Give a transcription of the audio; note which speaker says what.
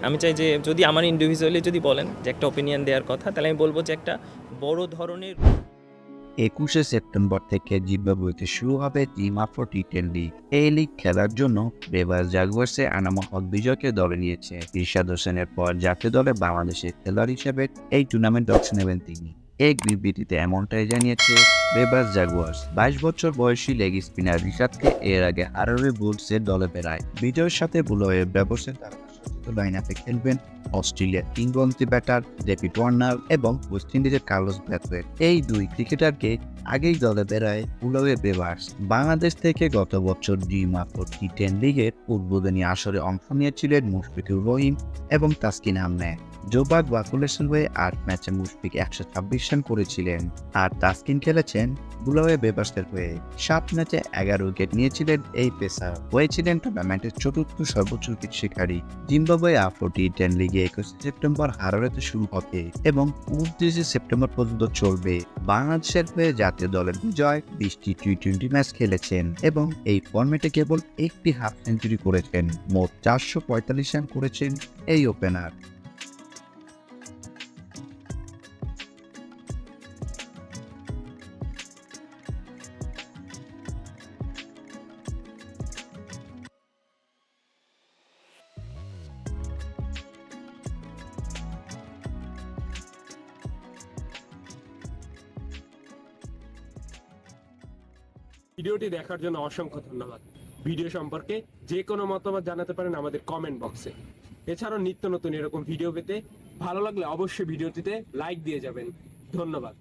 Speaker 1: আমি চাই যে যদি আমার ইন্ডিভিজুয়ালি যদি বলেন যে একটা ওপিনিয়ন দেওয়ার কথা, তাহলে আমি বলবো যে একটা বড় ধরনের
Speaker 2: 21শে সেপ্টেম্বর থেকে জিম্বাবুয়েতে শুরু হবে টিম আফ্রো টি10 লিগ। এই লিগ খেলার জন্য বেবাস জাগুয়ার্সে আনামুল হক বিজয়কে দলে নিয়েছে। ইরশাদ হোসেনের পর জাতীয় দলে বাংলাদেশের খেলোয়াড় হিসেবে এই টুর্নামেন্ট অংশ নেবেন তিনি। এক বিবৃতিতে এমনটাই জানিয়েছে বেবাস জাগুয়ার্স। 22 বছর বয়সী লেগ স্পিনার রিশাদকে এর আগে হারারে বুলসের দলে বেড়ায়। বিজয়ের সাথে বুলয়ের ব্যবসায় তারা লাইন আপে খেলবেন অস্ট্রেলিয়ার কিংবদন্তি ব্যাটার ডেভিড ওয়ার্নার এবং ওয়েস্ট ইন্ডিজের কার্লোস ব্র্যাথওয়েট। এই দুই ক্রিকেটারকে আগেই দলে বেড়ায় বুলয়ে বেবার্স। বাংলাদেশ থেকে গত বছর টিম আফ্রো টি10 লিগের উদ্বোধনী আসরে অংশ নিয়েছিলেন মুশফিকুর রহিম এবং তাসকিন আহমেদ। জোবাক বাকুলেসের হয়ে 8 ম্যাচে মুশফিক 126 রান করেছিলেন আর তাসকিন খেলেছেন বুলয়ে বেবার্সের হয়ে। 7 ম্যাচে 11 উইকেট নিয়েছিলেন এই পেসার। হয়েছিলেন টুর্নামেন্টের চতুর্থ সর্বোচ্চ উইকেট শিকারী। জিম্বাবুয়ে আফ্রো টি10 লিগে 21 সেপ্টেম্বর হারারেতে শুরু হবে এবং 29 সেপ্টেম্বর পর্যন্ত চলবে। বাংলাদেশের হয়ে জাতীয় দলের বিজয় 20টি টি20 ম্যাচ খেলেছেন এবং এই ফরম্যাটে কেবল একটি হাফ সেঞ্চুরি করেছেন। মোট 445 রান করেছেন এই ওপেনার।
Speaker 3: ভিডিওটি দেখার জন্য অসংখ্য ধন্যবাদ। ভিডিও সম্পর্কে যে কোনো মতামত জানাতে পারেন আমাদের কমেন্ট বক্সে। এছাড়াও নিত্য নতুন এরকম ভিডিও পেতে ভালো লাগলে অবশ্যই ভিডিওটিতে লাইক দিয়ে যাবেন। ধন্যবাদ।